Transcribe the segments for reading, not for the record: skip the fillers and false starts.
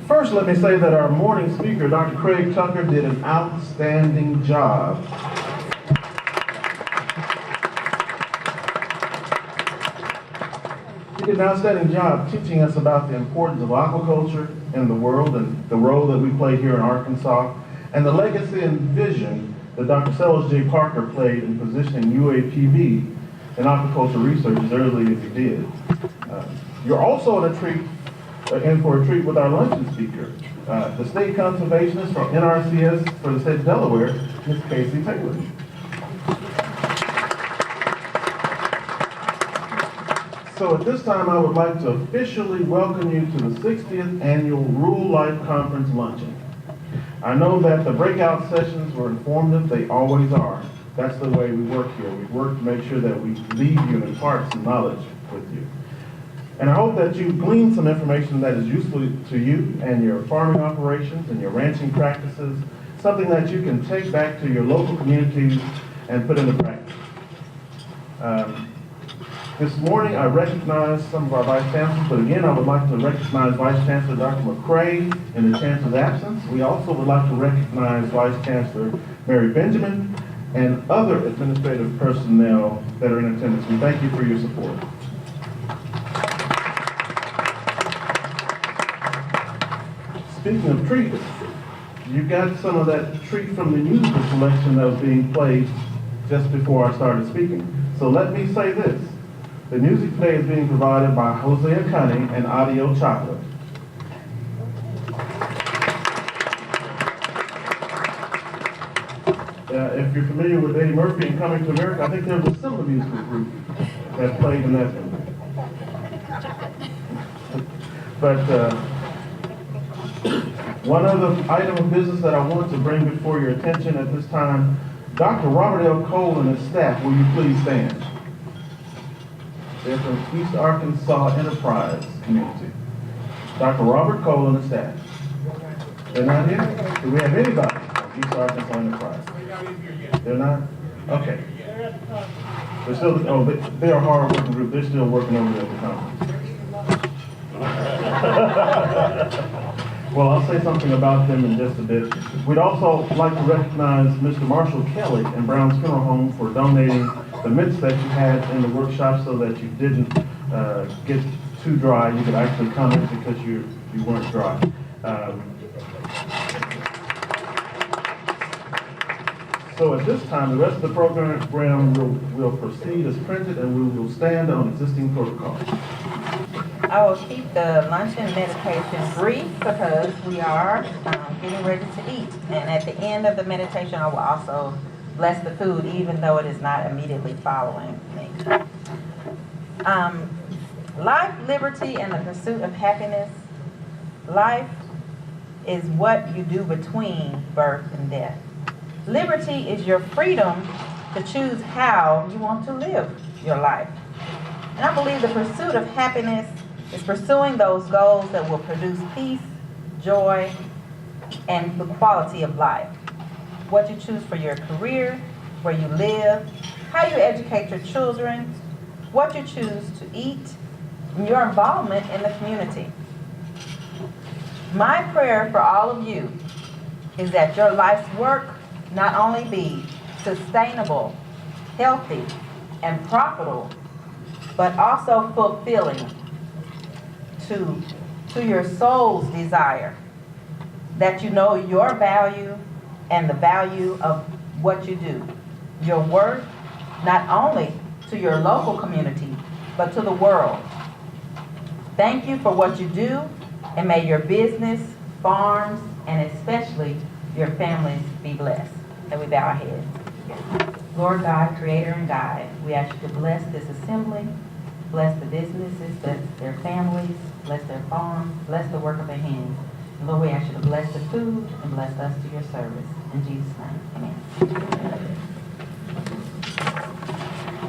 First, let me say that our morning speaker, Dr. Craig Tucker, did an outstanding job. He did an outstanding job teaching us about the importance of aquaculture in the world and the role that we play here in Arkansas, and the legacy and vision that Dr. Sellers J. Parker played in positioning UAPB in aquaculture research as early as he did. You're also in for a treat with our luncheon speaker, the state conservationist from NRCS for the state of Delaware, Ms. Casey Taylor. So at this time, I would like to officially welcome you to the 60th Annual Rural Life Conference Luncheon. I know that the breakout sessions were informative, they always are. That's the way we work here. We work to make sure that we leave you and impart some knowledge with you. And I hope that you glean some information that is useful to you and your farming operations and your ranching practices, something that you can take back to your local communities and put into practice. This morning I recognize some of our Vice Chancellors, but again I would like to recognize Vice Chancellor Dr. McCray in the Chancellor's absence. We also would like to recognize Vice Chancellor Mary Benjamin and other administrative personnel that are in attendance. We thank you for your support. Speaking of treats, you got some of that treat from the musical selection that was being played just before I started speaking. So let me say this. The music today is being provided by Hosea Cunning and Audio Chocolate. If you're familiar with Eddie Murphy and Coming to America, I think there was a similar musical group that played in that movie. But one other item of business that I want to bring before your attention at this time, Dr. Robert L. Cole and his staff, will you please stand? They're from East Arkansas Enterprise Community. Dr. Robert Cole and his staff. They're not here? Do we have anybody from East Arkansas Enterprise? They're not? Okay. They're still, oh, they're a hard working group. They're still working over there at the conference. Well, I'll say something about them in just a bit. We'd also like to recognize Mr. Marshall Kelly and Brown's Funeral Home for donating the mitts that you had in the workshop so that you didn't get too dry. You could actually comment because you weren't dry. So at this time, the rest of the program will proceed as printed, and we will stand on existing protocol. I will keep the luncheon meditation brief because we are getting ready to eat. And at the end of the meditation, I will also bless the food, even though it is not immediately following me. Life, liberty, and the pursuit of happiness. Life is what you do between birth and death. Liberty is your freedom to choose how you want to live your life. And I believe the pursuit of happiness is pursuing those goals that will produce peace, joy, and the quality of life. What you choose for your career, where you live, how you educate your children, what you choose to eat, and your involvement in the community. My prayer for all of you is that your life's work not only be sustainable, healthy, and profitable, but also fulfilling to your soul's desire, that you know your value and the value of what you do, your worth, not only to your local community, but to the world. Thank you for what you do, and may your business, farms, and especially your families be blessed. And we bow our heads. Lord God, creator and guide, we ask you to bless this assembly, bless the businesses, bless their families, bless their farms, bless the work of their hands. And Lord, we ask you to bless the food and bless us to your service. In Jesus' name, amen.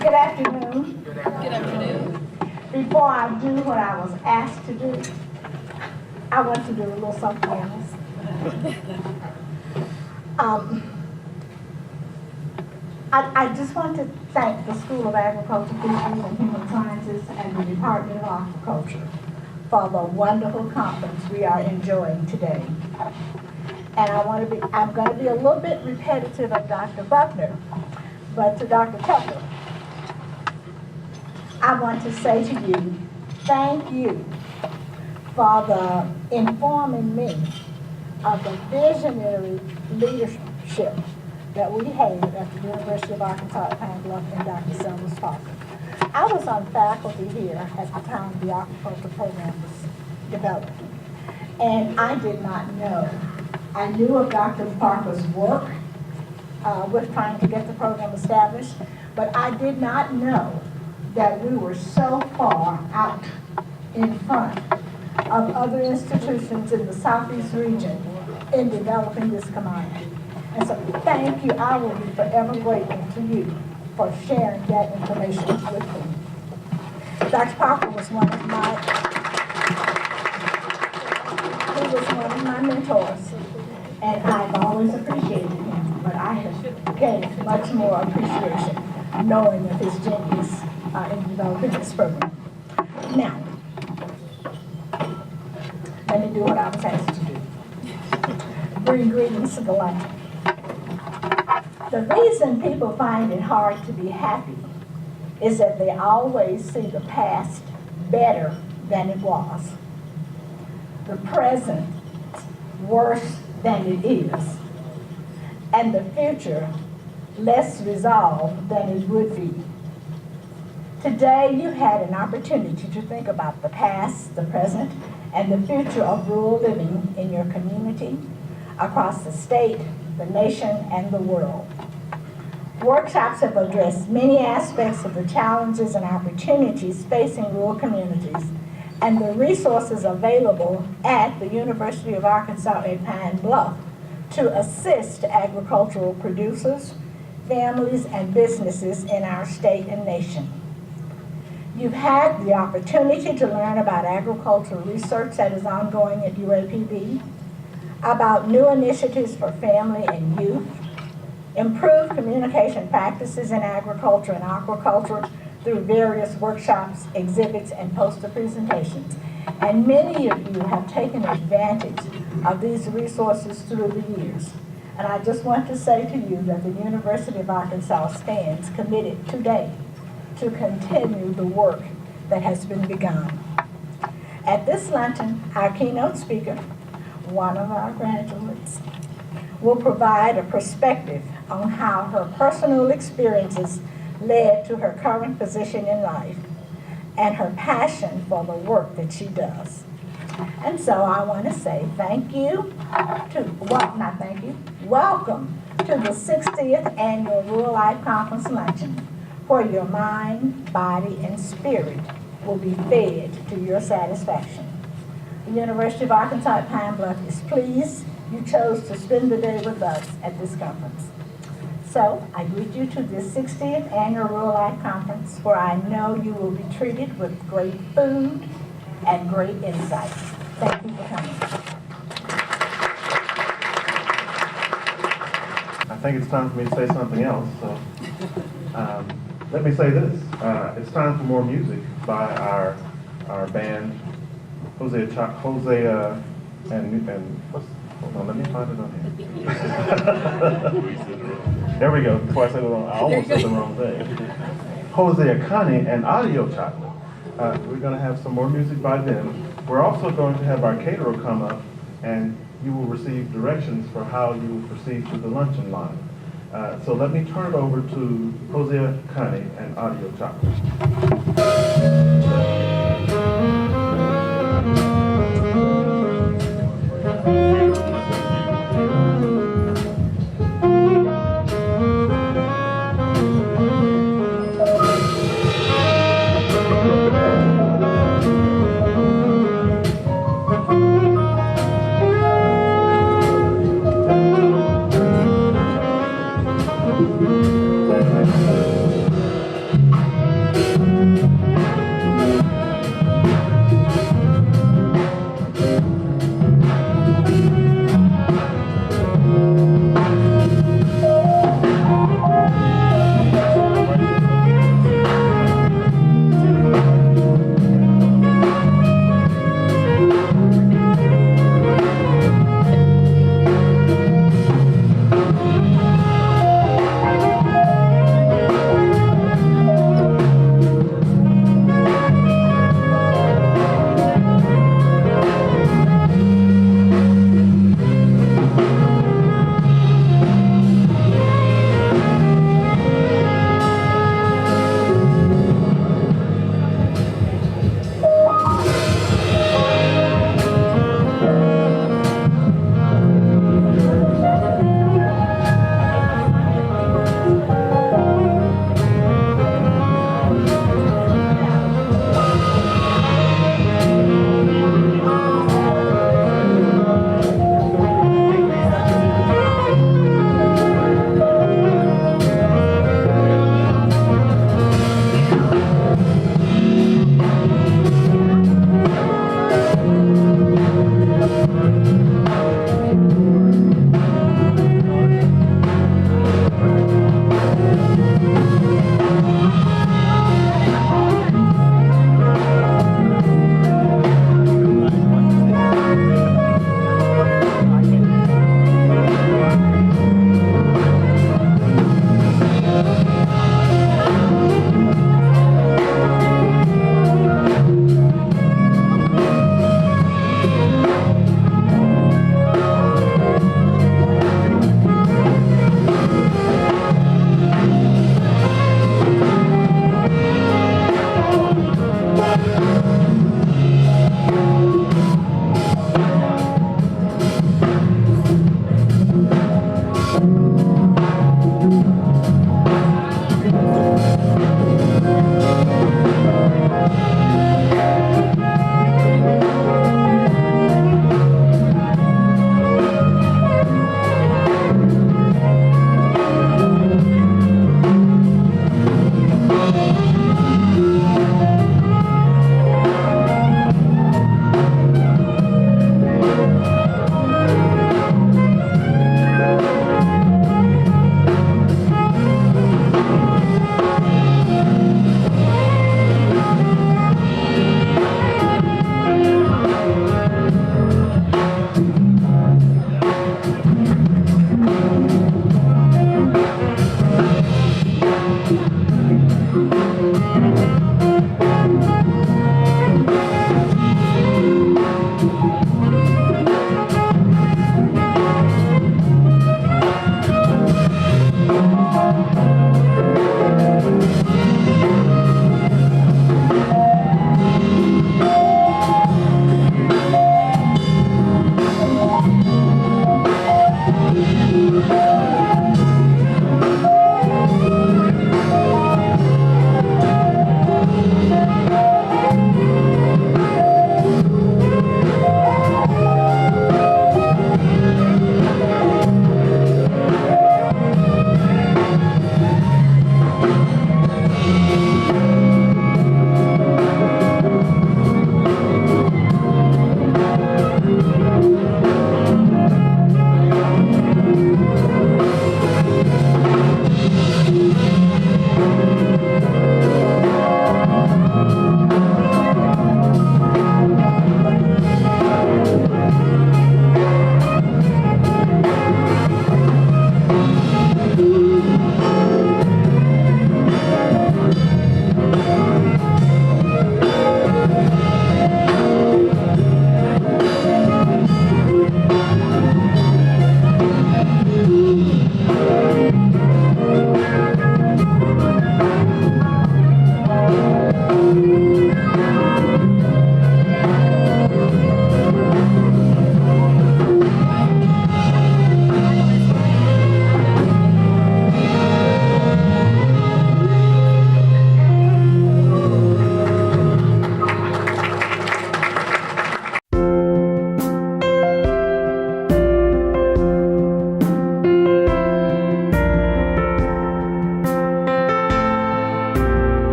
Good afternoon. Good afternoon. Before I do what I was asked to do, I want to do a little something else. I just want to thank the School of Agriculture, Fisheries, and Human Sciences and the Department of Agriculture for for the wonderful conference we are enjoying today. And I'm going to be a little bit repetitive of Dr. Buckner, but to Dr. Tucker, I want to say to you, thank you for informing me of the visionary leadership that we had at the University of Arkansas at Pine Bluff and Dr. Sellers Parker. I was on faculty here at the time the aquaculture program was developed, and I did not know. I knew of Dr. Parker's work with trying to get the program established, but I did not know that we were so far out in front of other institutions in the Southeast region in developing this commodity. And so thank you. I will be forever grateful to you for sharing that information with me. Dr. Parker was one of my mentors, and I've always appreciated him, but I have gained much more appreciation knowing of his genius in developing this program. Now, let me do what I was asked to do. Bring greetings to the luncheon. The reason people find it hard to be happy is that they always see the past better than it was, the present worse than it is, and the future less resolved than it would be. Today, you had an opportunity to think about the past, the present, and the future of rural living in your community, across the state, the nation, and the world. Workshops have addressed many aspects of the challenges and opportunities facing rural communities and the resources available at the University of Arkansas at Pine Bluff to assist agricultural producers, families, and businesses in our state and nation. You've had the opportunity to learn about agricultural research that is ongoing at UAPB, about new initiatives for family and youth, improved communication practices in agriculture and aquaculture through various workshops, exhibits, and poster presentations. And many of you have taken advantage of these resources through the years. And I just want to say to you that the University of Arkansas stands committed today to continue the work that has been begun. At this luncheon, our keynote speaker, one of our graduates, will provide a perspective on how her personal experiences led to her current position in life and her passion for the work that she does. And so I want to say thank you welcome to the 60th Annual Rural Life Conference Luncheon, where your mind, body, and spirit will be fed to your satisfaction. The University of Arkansas at Pine Bluff is pleased you chose to spend the day with us at this conference. So I greet you to this 60th Annual Rural Life Conference, where I know you will be treated with great food and great insight. Thank you for coming. I think it's time for me to say something else. So let me say this. It's time for more music by our band, Hosea and hold on, let me find it on here. There we go. Before I said it wrong, I almost said the wrong thing. Hosea Connie and Audio Chocolate. We're going to have some more music by them. We're also going to have our caterer come up, and you will receive directions for how you will proceed to the luncheon line. So let me turn it over to Hosea Connie and Audio Chocolate.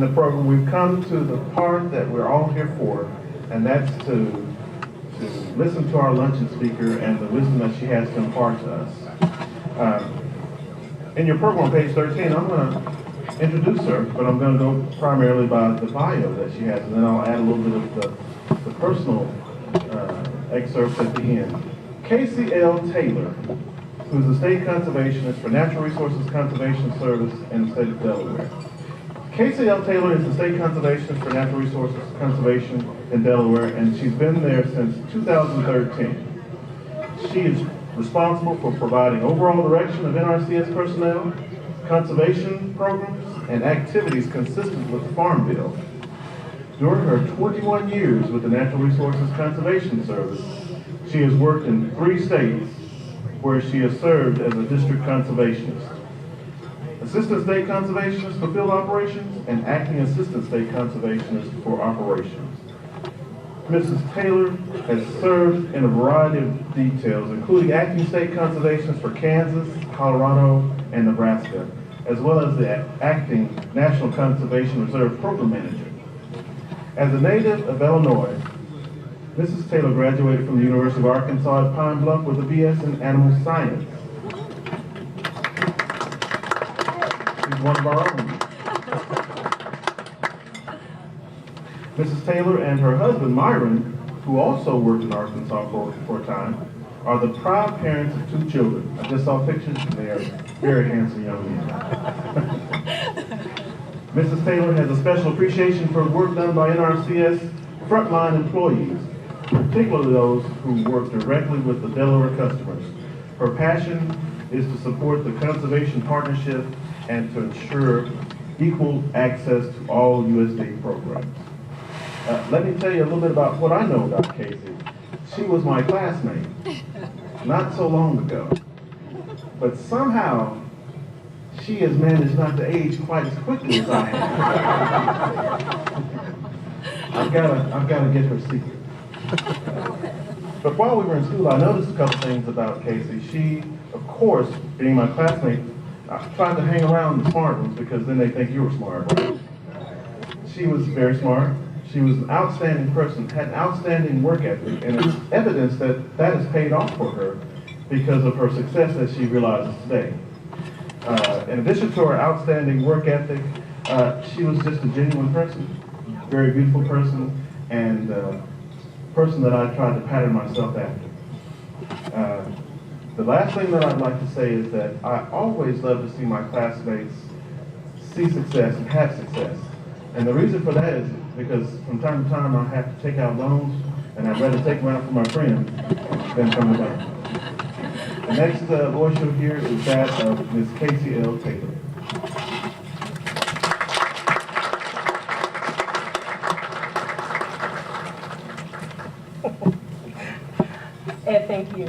the program, we've come to the part that we're all here for, and that's to listen to our luncheon speaker and the wisdom that she has to impart to us. In your program on page 13, I'm going to introduce her, but I'm going to go primarily by the bio that she has, and then I'll add a little bit of the personal excerpts at the end. Casey L. Taylor, who is a state conservationist for Natural Resources Conservation Service in the state of Delaware. Casey L. Taylor is the state conservationist for Natural Resources Conservation in Delaware, and she's been there since 2013. She is responsible for providing overall direction of NRCS personnel, conservation programs, and activities consistent with Farm Bill. During her 21 years with the Natural Resources Conservation Service, she has worked in 3 states where she has served as a district conservationist. Assistant State Conservationist for Field Operations and Acting Assistant State Conservationist for Operations. Mrs. Taylor has served in a variety of details, including Acting State Conservationist for Kansas, Colorado, and Nebraska, as well as the Acting National Conservation Reserve Program Manager. As a native of Illinois, Mrs. Taylor graduated from the University of Arkansas at Pine Bluff with a BS in Animal Science. One of our own. Mrs. Taylor and her husband, Myron, who also worked in Arkansas for a time, are the proud parents of 2 children. I just saw pictures, and they are very handsome young men. Mrs. Taylor has a special appreciation for work done by NRCS frontline employees, particularly those who work directly with the Delaware customers. Her passion is to support the Conservation Partnership and to ensure equal access to all USDA programs. Let me tell you a little bit about what I know about Casey. She was my classmate not so long ago, but somehow she has managed not to age quite as quickly as I have. I've got to get her secret. But while we were in school, I noticed a couple things about Casey. She, of course, being my classmate, tried to hang around the smart ones because then they think you were smart, right? She was very smart. She was an outstanding person, had an outstanding work ethic, and it's evidence that that has paid off for her because of her success that she realizes today. In addition to her outstanding work ethic, she was just a genuine person, very beautiful person, and a person that I tried to pattern myself after. The last thing that I'd like to say is that I always love to see my classmates see success and have success. And the reason for that is because from time to time I have to take out loans, and I'd rather take them out for my friends than from the bank. The next voice you'll hear is that of Ms. Casey L. Taylor. Ed, thank you.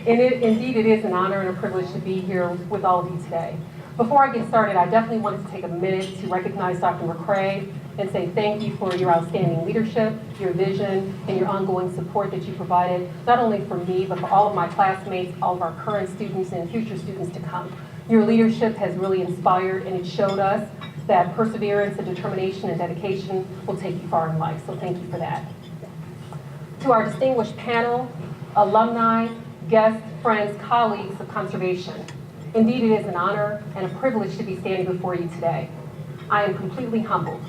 Indeed, it is an honor and a privilege to be here with all of you today. Before I get started, I definitely wanted to take a minute to recognize Dr. McCrae and say thank you for your outstanding leadership, your vision, and your ongoing support that you provided, not only for me, but for all of my classmates, all of our current students and future students to come. Your leadership has really inspired, and it showed us that perseverance and determination and dedication will take you far in life, so thank you for that. To our distinguished panel, alumni, guests, friends, colleagues of conservation, indeed it is an honor and a privilege to be standing before you today. I am completely humbled,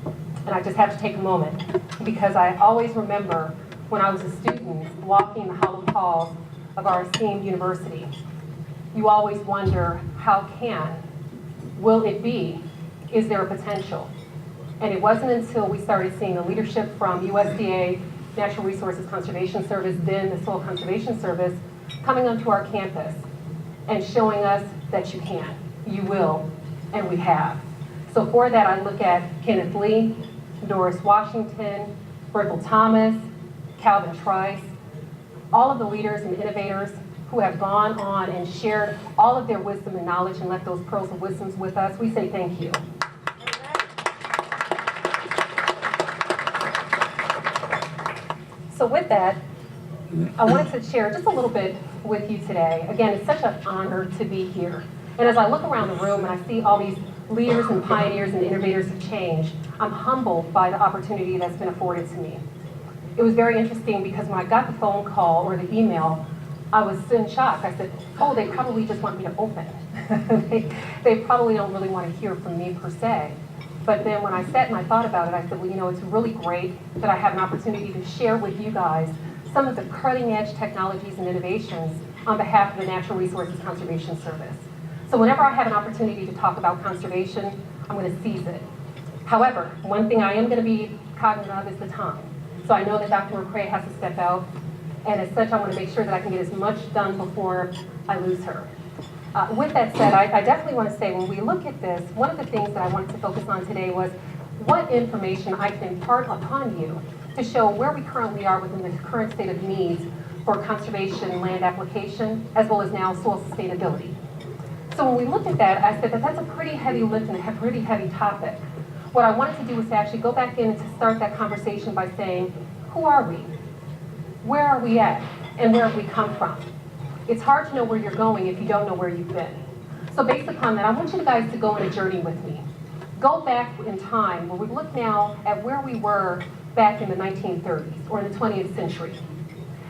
and I just have to take a moment because I always remember when I was a student walking the hallowed halls of our esteemed university. You always wonder, how can, will it be, is there a potential? And it wasn't until we started seeing the leadership from USDA, Natural Resources Conservation Service, then the Soil Conservation Service, coming onto our campus and showing us that you can, you will, and we have. So for that, I look at Kenneth Lee, Doris Washington, Berthel Thomas, Calvin Trice, all of the leaders and innovators who have gone on and shared all of their wisdom and knowledge and left those pearls of wisdom with us. We say thank you. So with that, I wanted to share just a little bit with you today. Again, it's such an honor to be here. And as I look around the room and I see all these leaders and pioneers and innovators of change, I'm humbled by the opportunity that's been afforded to me. It was very interesting because when I got the phone call or the email, I was in shock. I said, oh, they probably just want me to open. they probably don't really want to hear from me per se. But then when I sat and I thought about it, I said, well, you know, it's really great that I have an opportunity to share with you guys some of the cutting edge technologies and innovations on behalf of the Natural Resources Conservation Service. So whenever I have an opportunity to talk about conservation, I'm going to seize it. However, one thing I am going to be cognizant of is the time. So I know that Dr. McCrae has to step out, and as such, I want to make sure that I can get as much done before I lose her. With that said, I definitely want to say when we look at this, one of the things that I wanted to focus on today was what information I can impart upon you to show where we currently are within the current state of needs for conservation land application, as well as now soil sustainability. So when we look at that, I said that that's a pretty heavy lift and a pretty heavy topic. What I wanted to do was to actually go back in and to start that conversation by saying, who are we? Where are we at? And where have we come from? It's hard to know where you're going if you don't know where you've been. So based upon that, I want you guys to go on a journey with me. Go back in time where we look now at where we were back in the 1930s or in the 20th century.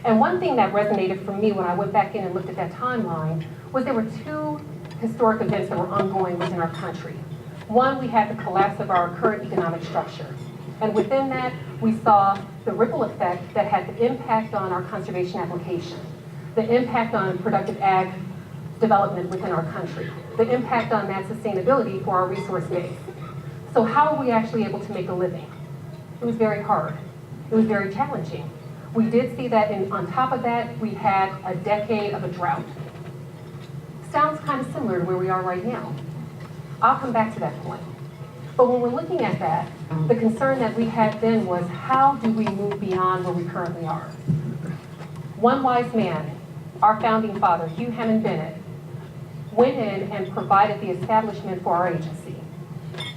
And one thing that resonated for me when I went back in and looked at that timeline was there were two historic events that were ongoing within our country. One, we had the collapse of our current economic structure. And within that, we saw the ripple effect that had the impact on our conservation application, the impact on productive ag development within our country, the impact on that sustainability for our resource base. So how are we actually able to make a living? It was very hard. It was very challenging. We did see that, and on top of that, we had a decade of a drought. Sounds kind of similar to where we are right now. I'll come back to that point. But when we're looking at that, the concern that we had then was how do we move beyond where we currently are? One wise man, our founding father, Hugh Hammond Bennett, went in and provided the establishment for our agency.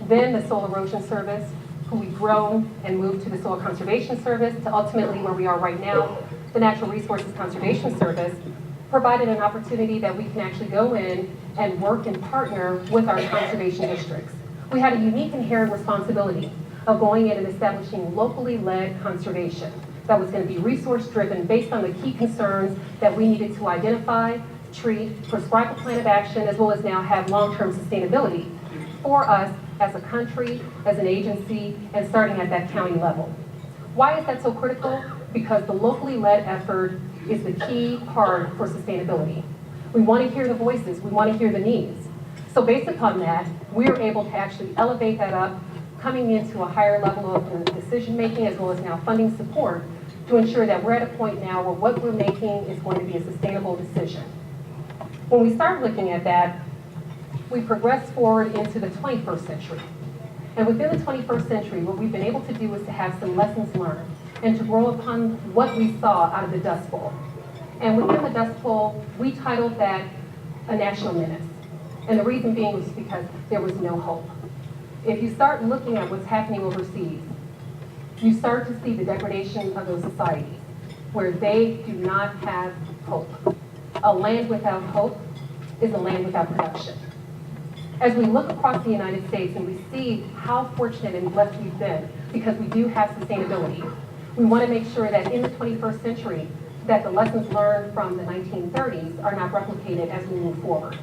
Then the Soil Erosion Service, who we've grown and moved to the Soil Conservation Service, to ultimately where we are right now, the Natural Resources Conservation Service, provided an opportunity that we can actually go in and work and partner with our conservation districts. We had a unique inherent responsibility of going in and establishing locally led conservation that was going to be resource driven based on the key concerns that we needed to identify, treat, prescribe a plan of action, as well as now have long-term sustainability for us as a country, as an agency, and starting at that county level. Why is that so critical? Because the locally led effort is the key part for sustainability. We want to hear the voices, we want to hear the needs. So based upon that, we are able to actually elevate that up, coming into a higher level of decision making as well as now funding support to ensure that we're at a point now where what we're making is going to be a sustainable decision. When we start looking at that, we progress forward into the 21st century. And within the 21st century, what we've been able to do is to have some lessons learned and to grow upon what we saw out of the Dust Bowl. And within the Dust Bowl, we titled that a national menace. And the reason being was because there was no hope. If you start looking at what's happening overseas, you start to see the degradation of those societies where they do not have hope. A land without hope is a land without production. As we look across the United States and we see how fortunate and blessed we've been because we do have sustainability, we want to make sure that in the 21st century that the lessons learned from the 1930s are not replicated as we move forward.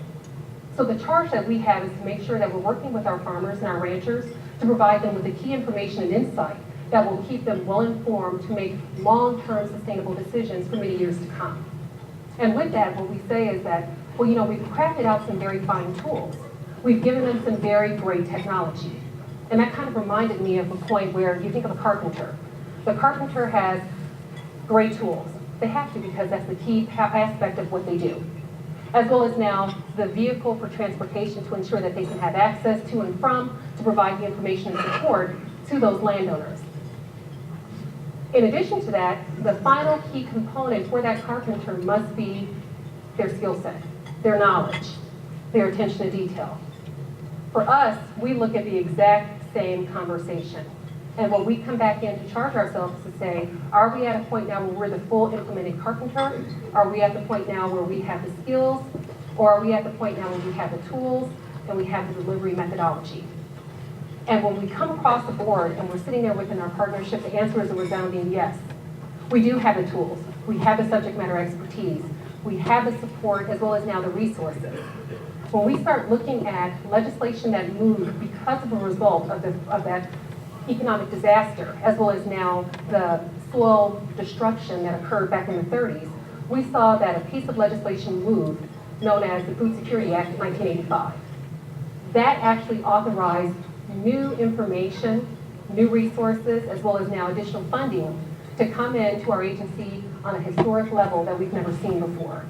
So the charge that we have is to make sure that we're working with our farmers and our ranchers to provide them with the key information and insight that will keep them well informed to make long-term sustainable decisions for many years to come. And with that, what we say is that, well, you know, we've crafted out some very fine tools. We've given them some very great technology. And that kind of reminded me of a point where you think of a carpenter. The carpenter has great tools. They have to because that's the key aspect of what they do. As well as now the vehicle for transportation to ensure that they can have access to and from to provide the information and support to those landowners. In addition to that, the final key component for that carpenter must be their skill set, their knowledge, their attention to detail. For us, we look at the exact same conversation. And when we come back in to charge ourselves to say, are we at a point now where we're the full implemented carpenter? Are we at the point now where we have the skills? Or are we at the point now where we have the tools and we have the delivery methodology. And when we come across the board and we're sitting there within our partnership, the answer is a resounding yes. We do have the tools. We have the subject matter expertise. We have the support as well as now the resources. When we start looking at legislation that moved because of a result of that economic disaster, as well as now the soil destruction that occurred back in the 30s, we saw that a piece of legislation moved known as the Food Security Act of 1985. That actually authorized new information, new resources, as well as now additional funding to come into our agency on a historic level that we've never seen before.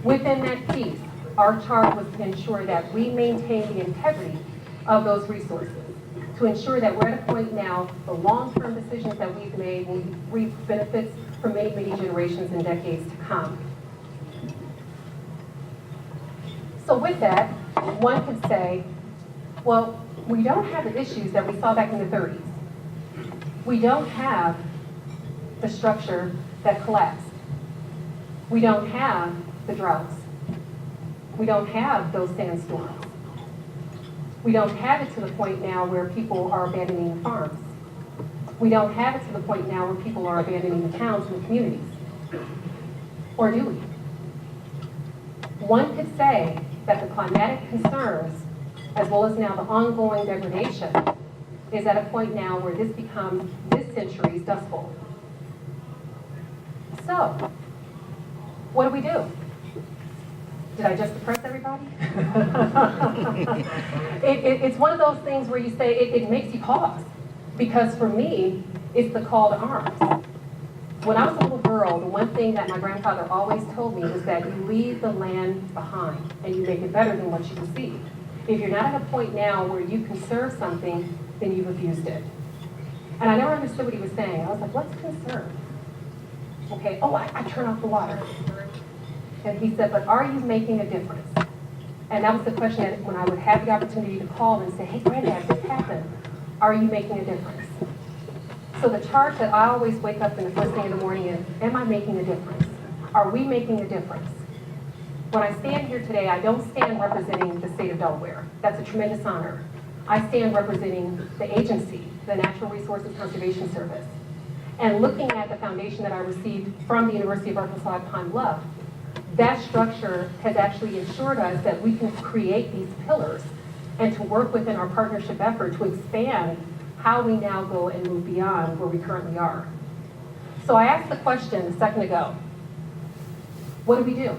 Within that piece, our charge was to ensure that we maintain the integrity of those resources, to ensure that we're at a point now, the long-term decisions that we've made will reap benefits for many, many generations and decades to come. So with that, one could say, well, we don't have the issues that we saw back in the 30s. We don't have the structure that collapsed. We don't have the droughts. We don't have those sandstorms. We don't have it to the point now where people are abandoning the farms. We don't have it to the point now where people are abandoning the towns and the communities. Or do we? One could say that the climatic concerns, as well as now the ongoing degradation, is at a point now where this becomes this century's Dust Bowl. So, what do we do? Did I just depress everybody? It's one of those things where you say, it makes you pause. Because for me, it's the call to arms. When I was a little girl, the one thing that my grandfather always told me was that you leave the land behind and you make it better than what you received. If you're not at a point now where you conserve something, then you've abused it. And I never understood what he was saying. I was like, what's conserve? Okay, oh, I turn off the water. And he said, but are you making a difference? And that was the question that when I would have the opportunity to call and say, hey, Granddad, this happened. Are you making a difference? So the charge that I always wake up in the first thing in the morning is, am I making a difference? Are we making a difference? When I stand here today, I don't stand representing the state of Delaware. That's a tremendous honor. I stand representing the agency, the Natural Resources Conservation Service. And looking at the foundation that I received from the University of Arkansas at Pine Bluff, that structure has actually ensured us that we can create these pillars and to work within our partnership effort to expand how we now go and move beyond where we currently are. So I asked the question a second ago, what do we do?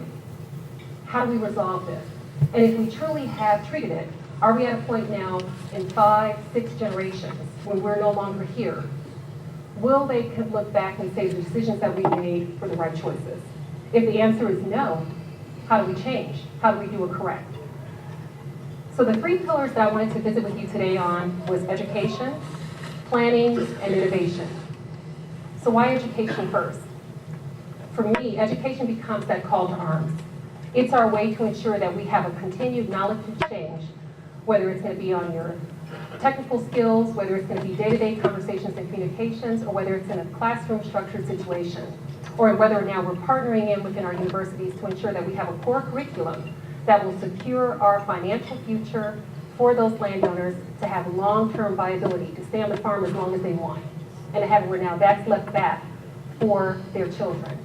How do we resolve this? And if we truly have treated it, are we at a point now in 5, 6 generations when we're no longer here? Will they look back and say the decisions that we made were the right choices? If the answer is no, how do we change? How do we do it correct? So the 3 pillars that I wanted to visit with you today on was education, planning, and innovation. So why education first? For me, education becomes that call to arms. It's our way to ensure that we have a continued knowledge exchange, whether it's going to be on your technical skills, whether it's going to be day-to-day conversations and communications, or whether it's in a classroom structured situation, or whether now we're partnering in within our universities to ensure that we have a core curriculum that will secure our financial future for those landowners to have long-term viability, to stay on the farm as long as they want, and to have where now that's left back for their children.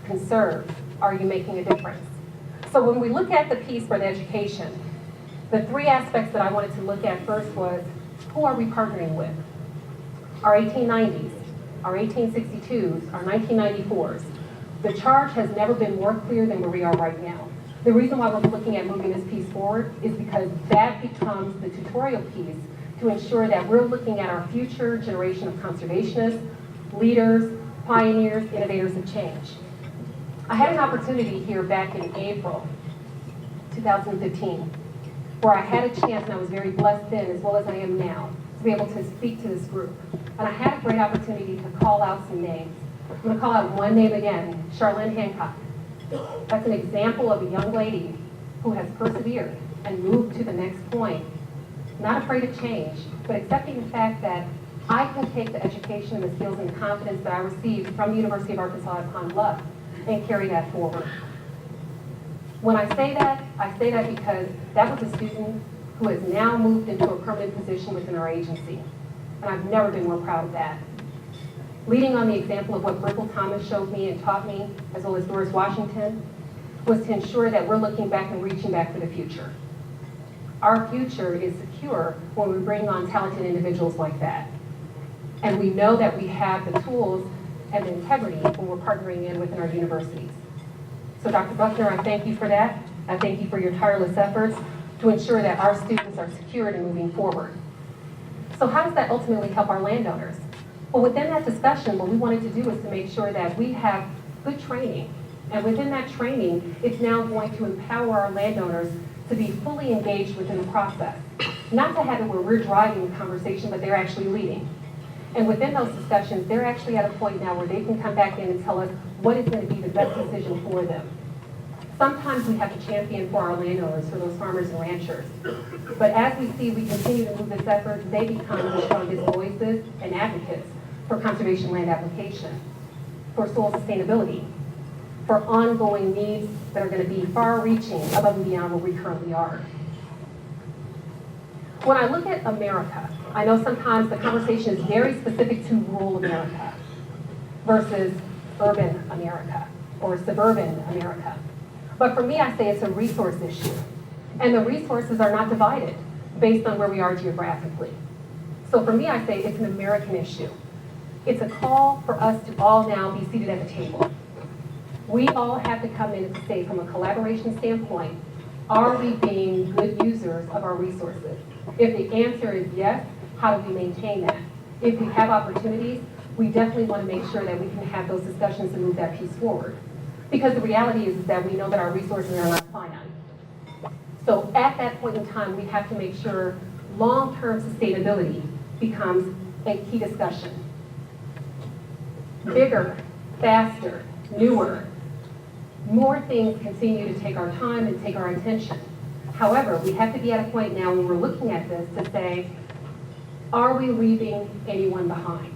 Conserve. Are you making a difference? So when we look at the piece for the education, the 3 aspects that I wanted to look at first was, who are we partnering with? Our 1890s, our 1862s, our 1994s. The charge has never been more clear than where we are right now. The reason why we're looking at moving this piece forward is because that becomes the tutorial piece to ensure that we're looking at our future generation of conservationists, leaders, pioneers, innovators of change. I had an opportunity here back in April 2015 where I had a chance, and I was very blessed then as well as I am now, to be able to speak to this group. And I had a great opportunity to call out some names. I'm going to call out one name again, Charlene Hancock. That's an example of a young lady who has persevered and moved to the next point, not afraid of change, but accepting the fact that I can take the education and the skills and the confidence that I received from the University of Arkansas at Pine Bluff and carry that forward. When I say that because that was a student who has now moved into a permanent position within our agency. And I've never been more proud of that. Leading on the example of what Bristol Thomas showed me and taught me, as well as Doris Washington, was to ensure that we're looking back and reaching back for the future. Our future is secure when we bring on talented individuals like that. And we know that we have the tools and the integrity when we're partnering in within our universities. So Dr. Buckner, I thank you for that. I thank you for your tireless efforts to ensure that our students are secured and moving forward. So how does that ultimately help our landowners? Well, within that discussion, what we wanted to do is to make sure that we have good training. And within that training, it's now going to empower our landowners to be fully engaged within the process. Not to have it where we're driving the conversation, but they're actually leading. And within those discussions, they're actually at a point now where they can come back in and tell us what is going to be the best decision for them. Sometimes we have to champion for our landowners, for those farmers and ranchers. But as we see we continue to move this effort, they become the strongest voices and advocates for conservation land application, for soil sustainability, for ongoing needs that are going to be far-reaching above and beyond where we currently are. When I look at America, I know sometimes the conversation is very specific to rural America versus urban America or suburban America. But for me, I say it's a resource issue. And the resources are not divided based on where we are geographically. So for me, I say it's an American issue. It's a call for us to all now be seated at the table. We all have to come in and say, from a collaboration standpoint, are we being good users of our resources? If the answer is yes, how do we maintain that? If we have opportunities, we definitely want to make sure that we can have those discussions and move that piece forward. Because the reality is that we know that our resources are not finite. So at that point in time, we have to make sure long-term sustainability becomes a key discussion. Bigger, faster, newer, more things continue to take our time and take our attention. However, we have to be at a point now when we're looking at this to say, are we leaving anyone behind?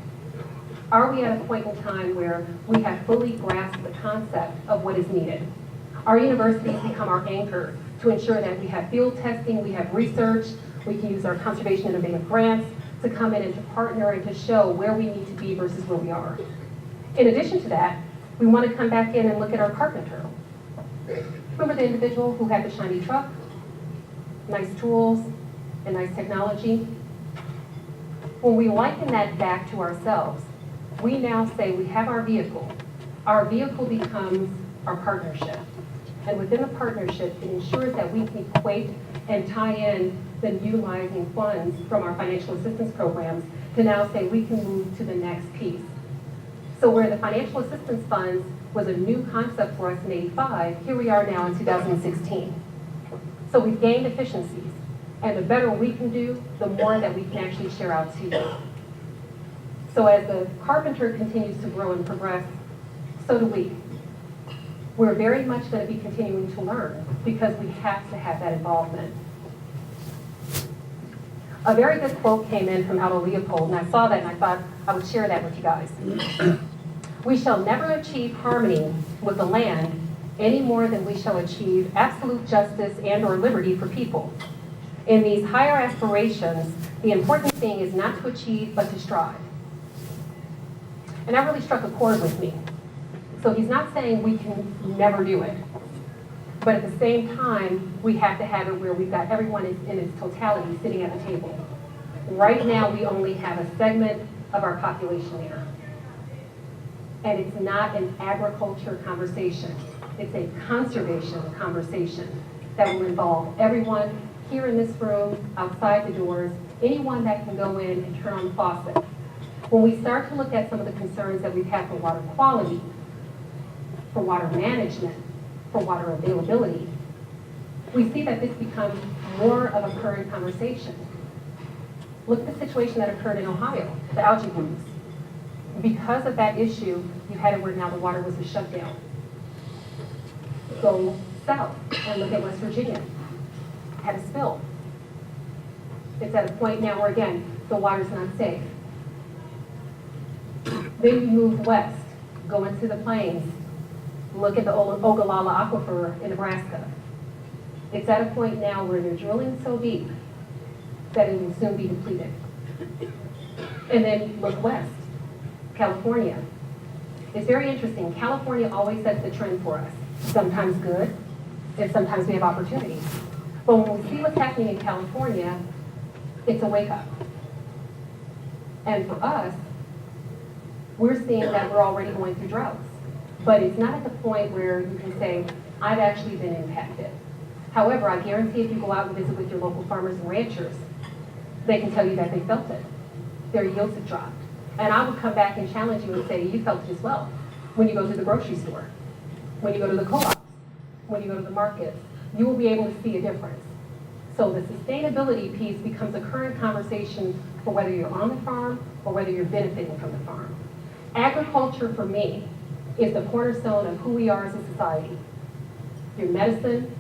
Are we at a point in time where we have fully grasped the concept of what is needed? Our universities become our anchor to ensure that we have field testing, we have research, we can use our conservation innovative grants to come in and to partner and to show where we need to be versus where we are. In addition to that, we want to come back in and look at our carpenter. Remember the individual who had the shiny truck, nice tools, and nice technology? When we liken that back to ourselves, we now say we have our vehicle. Our vehicle becomes our partnership. And within the partnership, it ensures that we can equate and tie in the utilizing funds from our financial assistance programs to now say we can move to the next piece. So where the financial assistance funds was a new concept for us in '85, here we are now in 2016. So we've gained efficiencies. And the better we can do, the more that we can actually share out to you. So as the carpenter continues to grow and progress, so do we. We're very much going to be continuing to learn because we have to have that involvement. A very good quote came in from Aldo Leopold, and I saw that and I thought I would share that with you guys. We shall never achieve harmony with the land any more than we shall achieve absolute justice and or liberty for people. In these higher aspirations, the important thing is not to achieve, but to strive. And that really struck a chord with me. So he's not saying we can never do it. But at the same time, we have to have it where we've got everyone in its totality sitting at the table. Right now, we only have a segment of our population there. And it's not an agriculture conversation. It's a conservation conversation that will involve everyone here in this room, outside the doors, anyone that can go in and turn on the faucet. When we start to look at some of the concerns that we've had for water quality, for water management, for water availability, we see that this becomes more of a current conversation. Look at the situation that occurred in Ohio, the algae blooms. Because of that issue, you had it where now the water was a shutdown. Go south and look at West Virginia. Had a spill. It's at a point now where, again, the water's not safe. Then you move west, go into the plains, look at the Ogallala Aquifer in Nebraska. It's at a point now where they're drilling so deep that it will soon be depleted. And then look west, California. It's very interesting. California always sets the trend for us. Sometimes good, and sometimes we have opportunities. But when we see what's happening in California, it's a wake up. And for us, we're seeing that we're already going through droughts. But it's not at the point where you can say, I've actually been impacted. However, I guarantee if you go out and visit with your local farmers and ranchers, they can tell you that they felt it. Their yields have dropped. And I would come back and challenge you and say, you felt it as well. When you go to the grocery store, when you go to the co-ops, when you go to the markets, you will be able to see a difference. So the sustainability piece becomes a current conversation for whether you're on the farm or whether you're benefiting from the farm. Agriculture, for me, is the cornerstone of who we are as a society. Your medicine,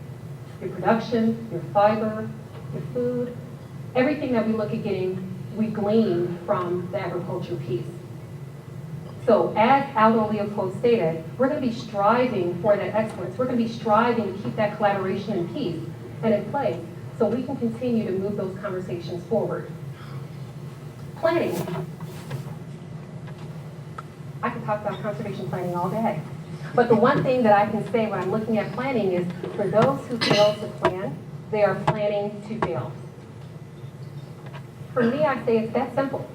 your production, your fiber, your food, everything that we look at getting, we glean from the agriculture piece. So as Aldo Leopold stated, we're going to be striving for that excellence. We're going to be striving to keep that collaboration in peace and in place so we can continue to move those conversations forward. Planning. I could talk about conservation planning all day. But the one thing that I can say when I'm looking at planning is for those who fail to plan, they are planning to fail. For me, I say it's that simple.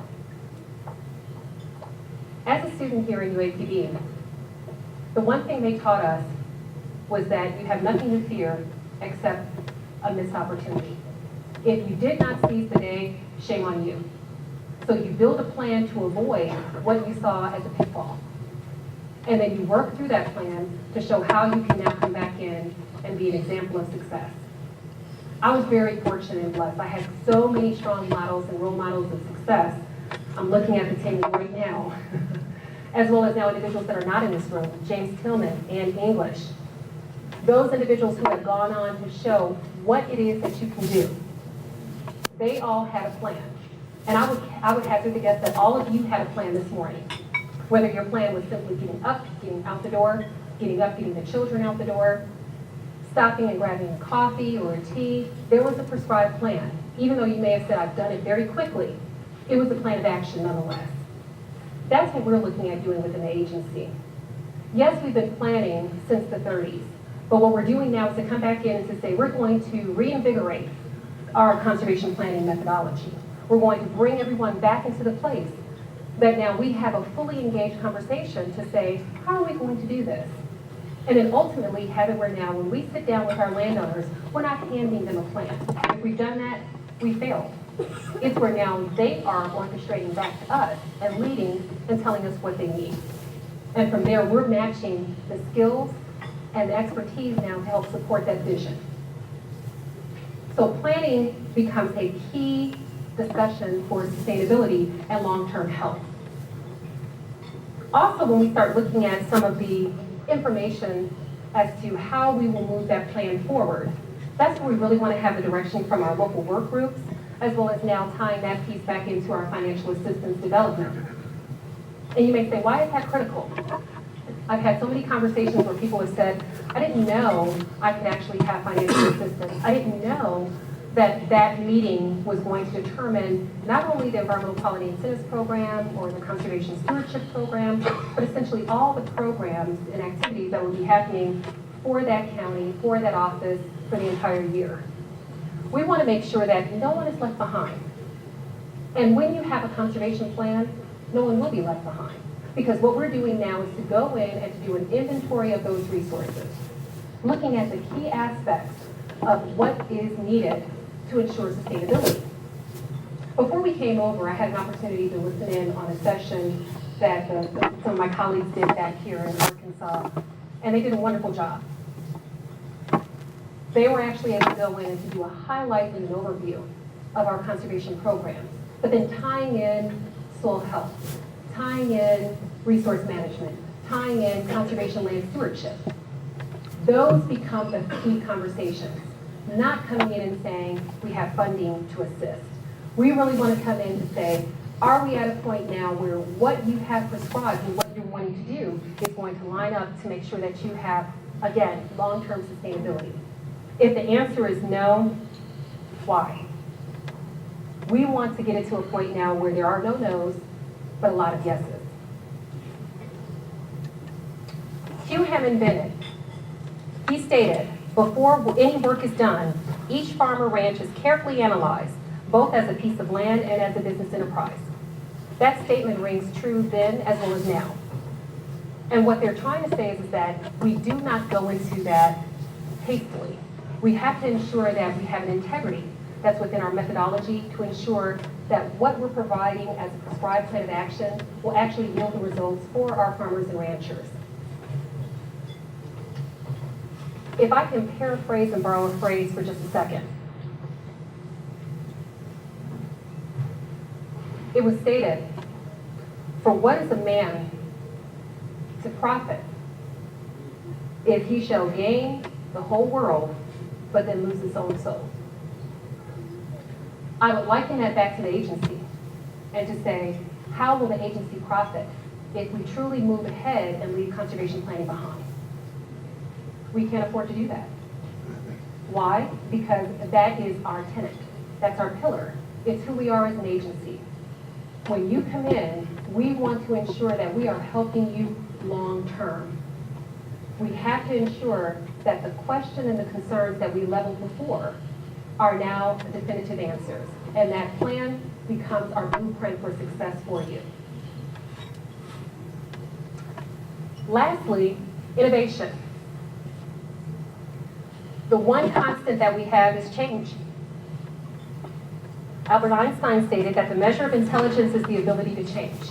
As a student here in UAPB, the one thing they taught us was that you have nothing to fear except a missed opportunity. If you did not seize the day, shame on you. So you build a plan to avoid what you saw as a pitfall. And then you work through that plan to show how you can now come back in and be an example of success. I was very fortunate and blessed. I had so many strong models and role models of success. I'm looking at the table right now, as well as now individuals that are not in this room, James Tillman and English. Those individuals who have gone on to show what it is that you can do. They all had a plan. And I would hazard to guess that all of you had a plan this morning. Whether your plan was simply getting up, getting out the door, getting up, getting the children out the door, stopping and grabbing a coffee or a tea, there was a prescribed plan. Even though you may have said, I've done it very quickly, it was a plan of action nonetheless. That's what we're looking at doing within the agency. Yes, we've been planning since the 30s, but what we're doing now is to come back in and to say we're going to reinvigorate our conservation planning methodology. We're going to bring everyone back into the place that now we have a fully engaged conversation to say, how are we going to do this? And then ultimately have it where now when we sit down with our landowners, we're not handing them a plan. If we've done that, we failed. It's where now they are orchestrating back to us and leading and telling us what they need. And from there, we're matching the skills and the expertise now to help support that vision. So planning becomes a key discussion for sustainability and long-term health. Also, when we start looking at some of the information as to how we will move that plan forward, that's where we really want to have the direction from our local work groups, as well as now tying that piece back into our financial assistance development. And you may say, why is that critical? I've had so many conversations where people have said, I didn't know I could actually have financial assistance. I didn't know that that meeting was going to determine not only the Environmental Quality Incentives Program or the Conservation Stewardship Program, but essentially all the programs and activities that will be happening for that county, for that office, for the entire year. We want to make sure that no one is left behind. And when you have a conservation plan, no one will be left behind. Because what we're doing now is to go in and to do an inventory of those resources, looking at the key aspects of what is needed to ensure sustainability. Before we came over, I had an opportunity to listen in on a session that some of my colleagues did back here in Arkansas, and they did a wonderful job. They were actually able to go in and to do a highlight and an overview of our conservation programs, but then tying in soil health, tying in resource management, tying in conservation land stewardship. Those become the key conversations, not coming in and saying we have funding to assist. We really want to come in to say, are we at a point now where what you have prescribed and what you're wanting to do is going to line up to make sure that you have, again, long-term sustainability. If the answer is no, why? We want to get it to a point now where there are no no's, but a lot of yeses. Hugh Hammond Bennett, he stated, before any work is done, each farm or ranch is carefully analyzed, both as a piece of land and as a business enterprise. That statement rings true then as well as now. And what they're trying to say is that we do not go into that hastily. We have to ensure that we have an integrity that's within our methodology to ensure that what we're providing as a prescribed plan of action will actually yield the results for our farmers and ranchers. If I can paraphrase and borrow a phrase for just a second. It was stated, for what is a man to profit if he shall gain the whole world, but then lose his own soul? I would liken that back to the agency and to say, how will the agency profit if we truly move ahead and leave conservation planning behind? We can't afford to do that. Why? Because that is our tenet. That's our pillar. It's who we are as an agency. When you come in, we want to ensure that we are helping you long term. We have to ensure that the question and the concerns that we leveled before are now definitive answers, and that plan becomes our blueprint for success for you. Lastly, innovation. The one constant that we have is change. Albert Einstein stated that the measure of intelligence is the ability to change.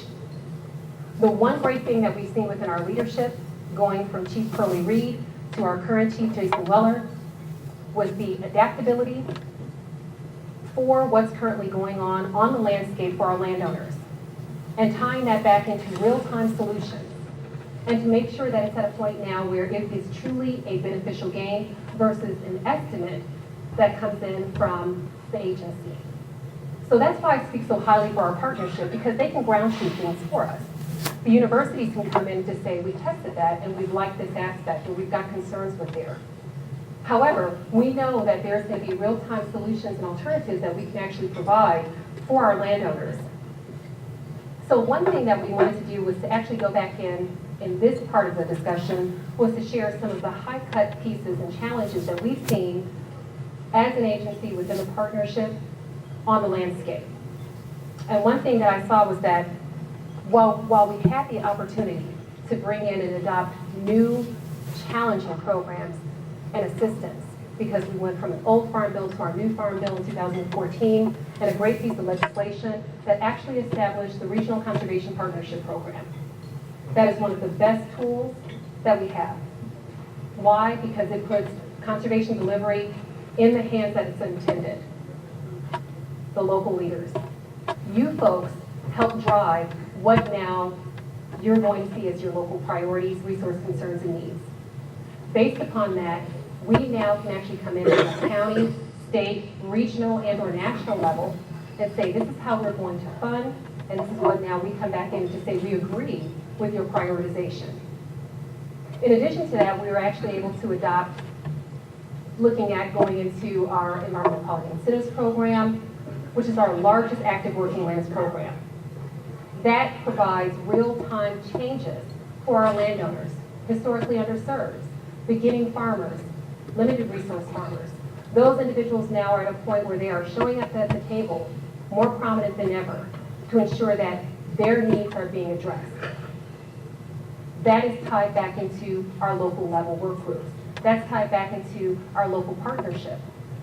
The one great thing that we've seen within our leadership, going from Chief Curly Reed to our current Chief Jason Weller, was the adaptability for what's currently going on the landscape for our landowners, and tying that back into real-time solutions, and to make sure that it's at a point now where it is truly a beneficial gain versus an estimate that comes in from the agency. So that's why I speak so highly for our partnership, because they can ground truth things for us. The universities can come in to say, we tested that and we've liked this aspect, or we've got concerns with there. However, we know that there's going to be real-time solutions and alternatives that we can actually provide for our landowners. So one thing that we wanted to do was to actually go back in this part of the discussion, was to share some of the high-cut pieces and challenges that we've seen as an agency within the partnership on the landscape. And one thing that I saw was that while we had the opportunity to bring in and adopt new challenging programs and assistance, because we went from an old farm bill to our new farm bill in 2014, and a great piece of legislation that actually established the Regional Conservation Partnership Program. That is one of the best tools that we have. Why? Because it puts conservation delivery in the hands that it's intended. The local leaders. You folks help drive what now you're going to see as your local priorities, resource concerns, and needs. Based upon that, we now can actually come in at a county, state, regional, and/or national level and say, this is how we're going to fund, and this is what now we come back in to say we agree with your prioritization. In addition to that, we were actually able to adopt, looking at going into our Environmental Quality Incentives Program, which is our largest active working lands program. That provides real-time changes for our landowners, historically underserved, beginning farmers, limited resource farmers. Those individuals now are at a point where they are showing up at the table more prominent than ever to ensure that their needs are being addressed. That is tied back into our local level work groups. That's tied back into our local partnership.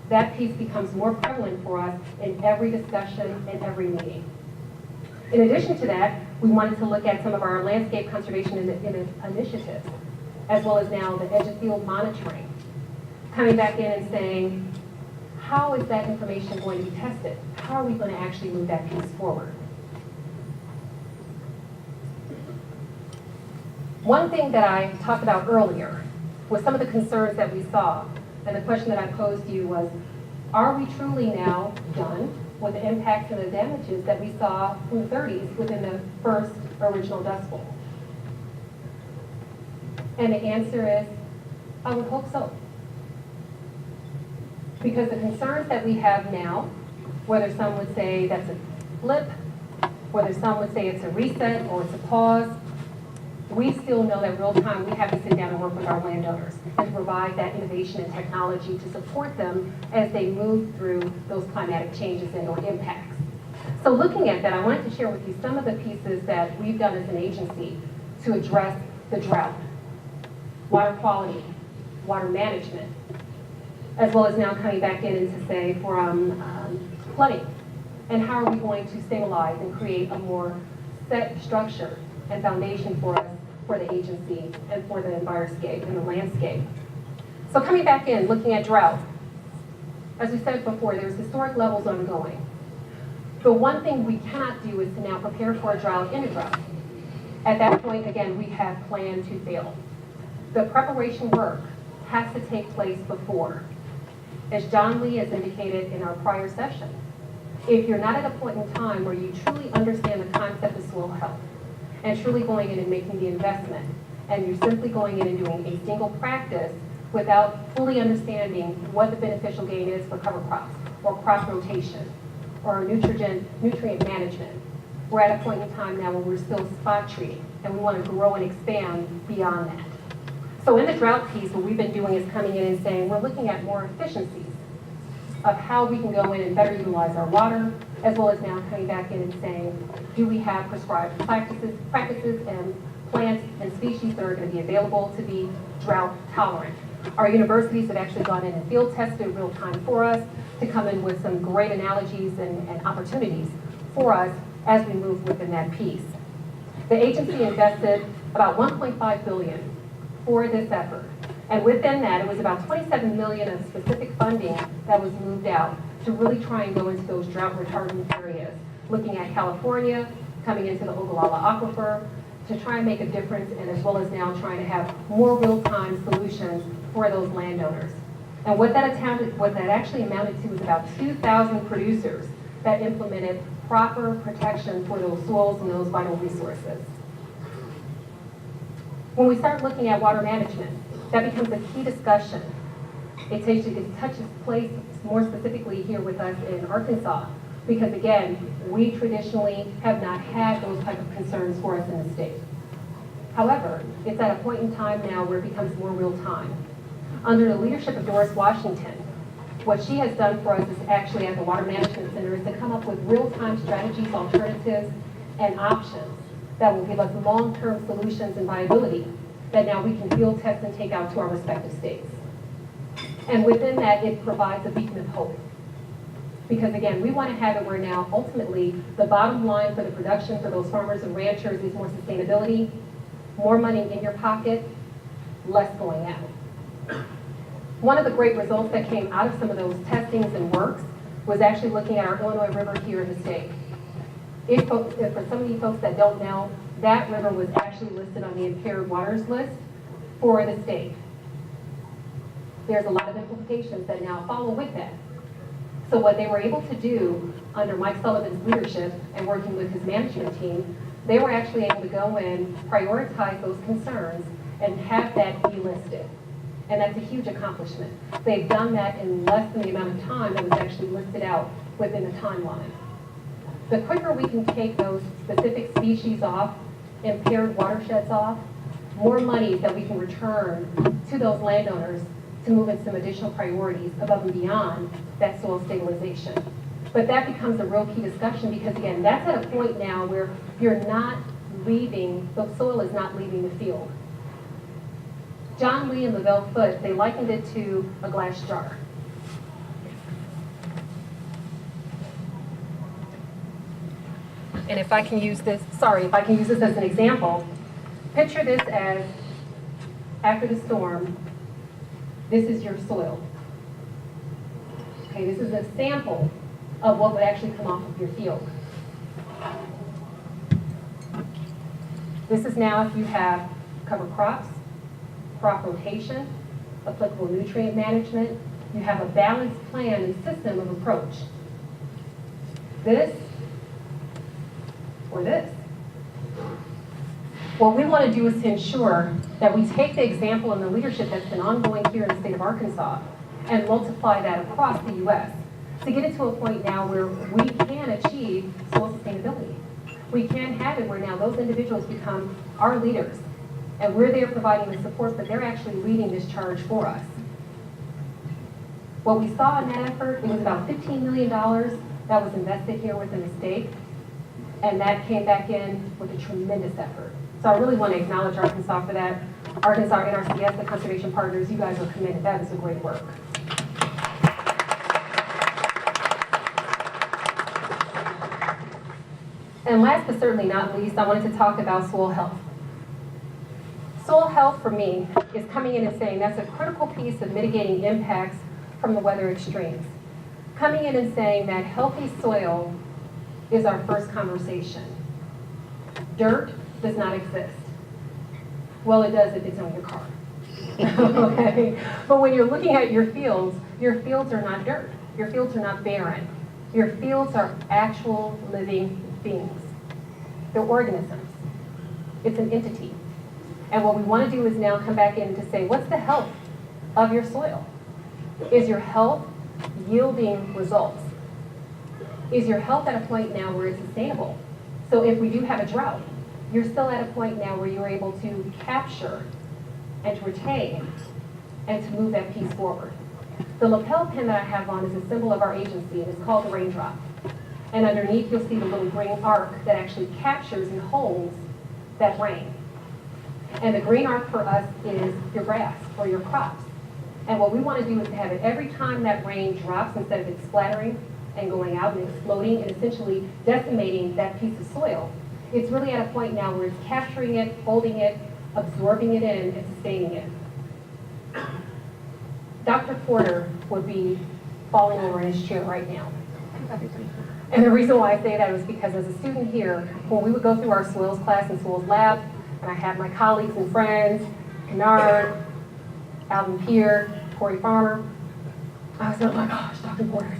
That piece becomes more prevalent for us in every discussion and every meeting. In addition to that, we wanted to look at some of our landscape conservation initiatives, as well as now the edge of field monitoring. Coming back in and saying, how is that information going to be tested? How are we going to actually move that piece forward? One thing that I talked about earlier was some of the concerns that we saw. And the question that I posed to you was, are we truly now done with the impacts and the damages that we saw from the 30s within the first original Dust Bowl? And the answer is, I would hope so. Because the concerns that we have now, whether some would say that's a blip, whether some would say it's a reset or it's a pause, we still know that real time we have to sit down and work with our landowners and provide that innovation and technology to support them as they move through those climatic changes and or impacts. So looking at that, I wanted to share with you some of the pieces that we've done as an agency to address the drought, water quality, water management, as well as now coming back in and to say from flooding. And how are we going to stabilize and create a more set structure and foundation for us, for the agency, and for the enviroscape and the landscape. So coming back in, looking at drought, as we said before, there's historic levels ongoing. The one thing we cannot do is to now prepare for a drought in a drought. At that point, again, we have planned to fail. The preparation work has to take place before. As John Lee has indicated in our prior session, if you're not at a point in time where you truly understand the concept of soil health and truly going in and making the investment, and you're simply going in and doing a single practice without fully understanding what the beneficial gain is for cover crops or crop rotation or nutrient management, we're at a point in time now where we're still spot treating and we want to grow and expand beyond that. So in the drought piece, what we've been doing is coming in and saying we're looking at more efficiencies of how we can go in and better utilize our water, as well as now coming back in and saying, do we have prescribed practices and plants and species that are going to be available to be drought tolerant. Our universities have actually gone in and field tested real time for us to come in with some great analogies and opportunities for us as we move within that piece. The agency invested about $1.5 billion for this effort. And within that, it was about $27 million of specific funding that was moved out to really try and go into those drought retardant areas, looking at California, coming into the Ogallala Aquifer, to try and make a difference, and as well as now trying to have more real-time solutions for those landowners. And what that actually amounted to was about 2,000 producers that implemented proper protection for those soils and those vital resources. When we start looking at water management, that becomes a key discussion. It touches place more specifically here with us in Arkansas, because again, we traditionally have not had those type of concerns for us in the state. However, it's at a point in time now where it becomes more real time. Under the leadership of Doris Washington, what she has done for us is actually at the Water Management Center is to come up with real-time strategies, alternatives, and options that will give us long-term solutions and viability that now we can field test and take out to our respective states. And within that, it provides a beacon of hope. Because again, we want to have it where now ultimately the bottom line for the production for those farmers and ranchers is more sustainability, more money in your pocket, less going out. One of the great results that came out of some of those testings and works was actually looking at our Illinois River here in the state. If for some of you folks that don't know, that river was actually listed on the impaired waters list for the state. There's a lot of implications that now follow with that. So what they were able to do under Mike Sullivan's leadership and working with his management team, they were actually able to go in, prioritize those concerns, and have that delisted. And that's a huge accomplishment. They've done that in less than the amount of time that was actually listed out within the timeline. The quicker we can take those specific species off, impaired watersheds off, more money that we can return to those landowners to move in some additional priorities above and beyond that soil stabilization. But that becomes a real key discussion because again, that's at a point now where you're not leaving, the soil is not leaving the field. John Lee and Lavelle Foote, they likened it to a glass jar. And if I can use this, as an example, picture this as after the storm, this is your soil. Okay, this is a sample of what would actually come off of your field. This is now if you have cover crops, crop rotation, applicable nutrient management, you have a balanced plan and system of approach. This or this. What we want to do is to ensure that we take the example and the leadership that's been ongoing here in the state of Arkansas and multiply that across the U.S. to get it to a point now where we can achieve soil sustainability. We can have it where now those individuals become our leaders, and we're there providing the support, but they're actually leading this charge for us. What we saw in that effort, it was about $15 million that was invested here within the state, and that came back in with a tremendous effort. So I really want to acknowledge Arkansas for that. Arkansas, NRCS, the conservation partners, you guys are committed. That is a great work. And last but certainly not least, I wanted to talk about soil health. Soil health for me is coming in and saying that's a critical piece of mitigating impacts from the weather extremes. Coming in and saying that healthy soil is our first conversation. Dirt does not exist. Well, it does if it's on your car. Okay? But when you're looking at your fields are not dirt. Your fields are not barren. Your fields are actual living beings. They're organisms. It's an entity. And what we want to do is now come back in to say, what's the health of your soil? Is your health yielding results? Is your health at a point now where it's sustainable? So if we do have a drought, you're still at a point now where you're able to capture and to retain and to move that piece forward. The lapel pin that I have on is a symbol of our agency, and it's called the raindrop. And underneath you'll see the little green arc that actually captures and holds that rain. And the green arc for us is your grass or your crops. And what we want to do is to have it every time that rain drops, instead of it splattering and going out and exploding and essentially decimating that piece of soil, it's really at a point now where it's capturing it, holding it, absorbing it in, and sustaining it. Dr. Porter would be falling over in his chair right now. And the reason why I say that is because as a student here, when we would go through our soils class and soils lab, and I had my colleagues and friends, Kennard, Alvin Peer, Corey Farmer, I was like, oh my gosh, Dr. Porter.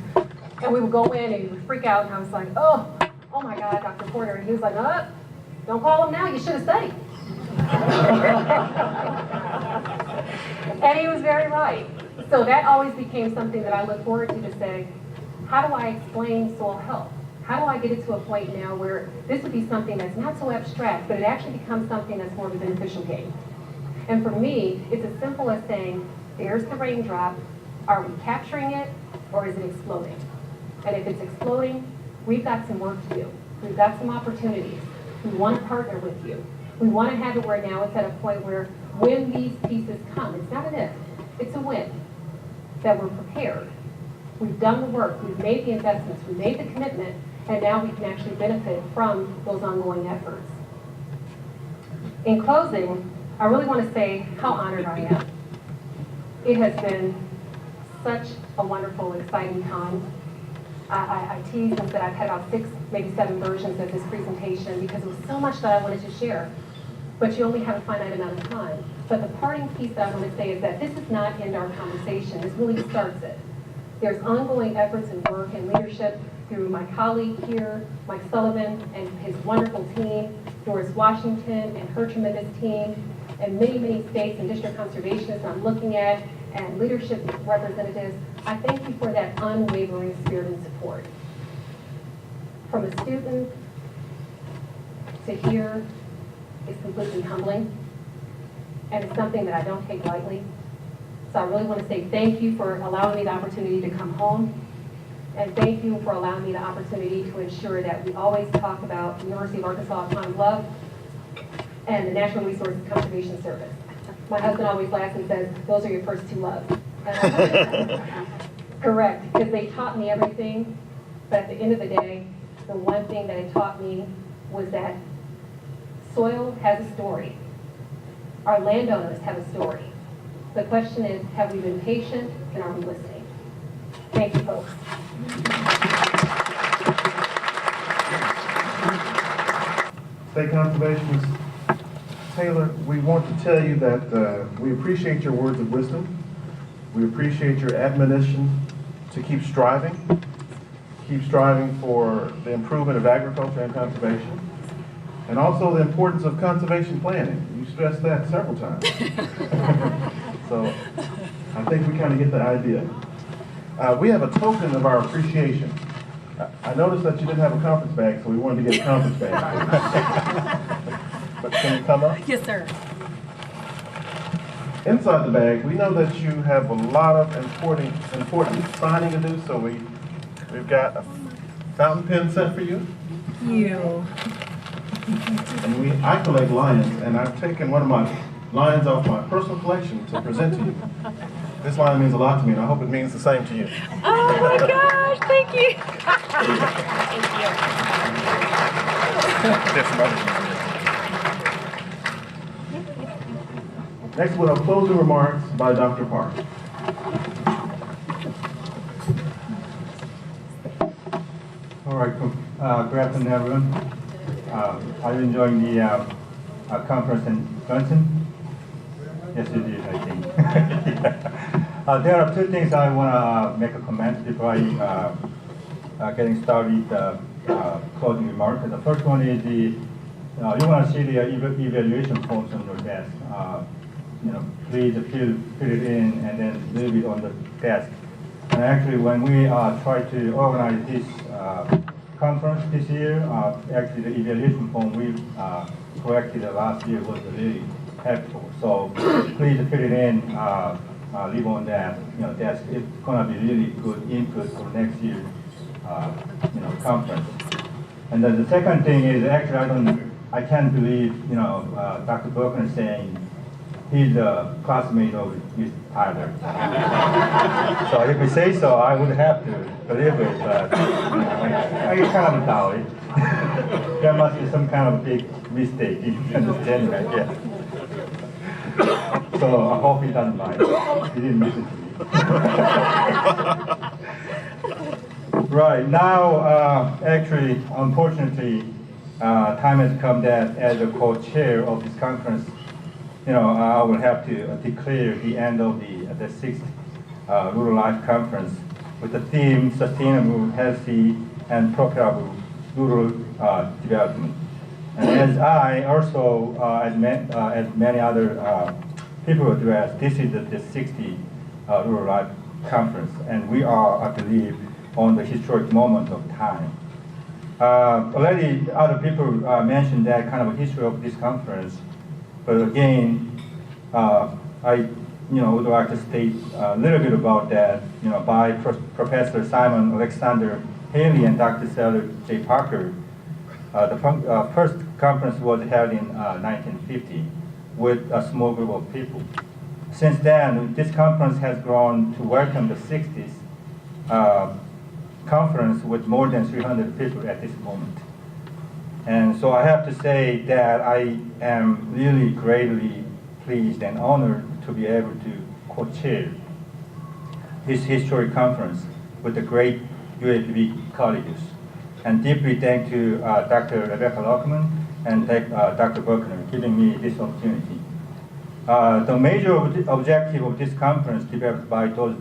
And we would go in and he would freak out, and I was like, oh my God, Dr. Porter. And he was like, don't call him now, you should have studied. And he was very right. So that always became something that I look forward to say, how do I explain soil health? How do I get it to a point now where this would be something that's not so abstract, but it actually becomes something that's more of a beneficial game? And for me, it's as simple as saying, there's the raindrop. Are we capturing it, or is it exploding? And if it's exploding, we've got some work to do. We've got some opportunities. We want to partner with you. We want to have it where now it's at a point where when these pieces come, it's not an if, it's a when, that we're prepared. We've done the work, we've made the investments, we made the commitment, and now we can actually benefit from those ongoing efforts. In closing, I really want to say how honored I am. It has been such a wonderful, exciting time. I teased and said I've had about 6, maybe 7 versions of this presentation because there was so much that I wanted to share, but you only have a finite amount of time. But the parting piece that I want to say is that this does not end our conversation. This really starts it. There's ongoing efforts and work and leadership through my colleague here, Mike Sullivan, and his wonderful team, Doris Washington and her tremendous team, and many, many states and district conservationists I'm looking at, and leadership representatives. I thank you for that unwavering spirit and support. From a student to here is completely humbling, and it's something that I don't take lightly. So I really want to say thank you for allowing me the opportunity to come home, and thank you for allowing me the opportunity to ensure that we always talk about the University of Arkansas Upon Love and the National Resources Conservation Service. My husband always laughs and says, those are your first 2 loves. Correct, because they taught me everything, but at the end of the day, the one thing that it taught me was that soil has a story. Our landowners have a story. The question is, have we been patient and are we listening? Thank you, folks. State Conservationist Taylor, we want to tell you that we appreciate your words of wisdom. We appreciate your admonition to keep striving for the improvement of agriculture and conservation, and also the importance of conservation planning. You stressed that several times. So I think we kind of get the idea. We have a token of our appreciation. I noticed that you didn't have a conference bag, so we wanted to get a conference bag. But can you come up? Yes, sir. Inside the bag, we know that you have a lot of important signing to do, so we've got a fountain pen set for you. You. And I collect lions, and I've taken one of my lions off my personal collection to present to you. This lion means a lot to me, and I hope it means the same to you. Oh my gosh, thank you. Next, we'll have closing remarks by Dr. Park. All right, good afternoon, everyone. Are you enjoying the conference and luncheon? Yes, you did, I think. There are two things I want to make a comment before I getting started closing remark. The first one is you want to see the evaluation forms on your desk. Please fill it in and then leave it on the desk. And actually, when we try to organize this conference this year, actually the evaluation form we corrected last year was really helpful. So please fill it in, leave on that desk. It's gonna be really good input for next year's conference. And then the second thing is actually I can't believe Dr. Buckner saying he's a classmate of Mr. Tyler. So if we say so, I would have to believe it, but I kind of doubt it. There must be some kind of big mistake in understanding that, yeah. So I hope he doesn't mind. He didn't listen to me. Right, now, actually, unfortunately, time has come that as a co-chair of this conference, I will have to declare the end of the sixth Rural Life Conference with the theme Sustainable, Healthy, and Profitable Rural Development. And as I also, as many other people address, this is the 60th Rural Life Conference, and we are, I believe, on the historic moment of time. Already other people mentioned that kind of history of this conference. But again, I would like to state a little bit about that, by Professor Simon Alexander Haley and Dr. Sarah J. Parker. The first conference was held in 1950 with a small group of people. Since then, this conference has grown to welcome the 60th conference with more than 300 people at this moment. And so I have to say that I am really greatly pleased and honored to be able to co-chair this historic conference with the great UAPB colleagues. And deeply thank to Dr. Rebecca Lockman and Dr. Buckner giving me this opportunity. The major objective of this conference developed by those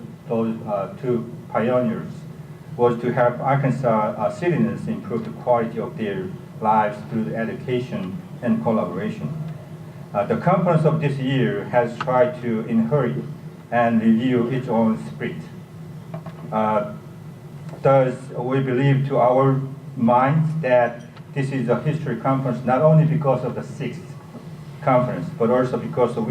two pioneers was to help Arkansas citizens improve the quality of their lives through education and collaboration. The conference of this year has tried to inherit and review its own spirit. Thus, we believe to our minds that this is a history conference not only because of the 6th conference, but also because of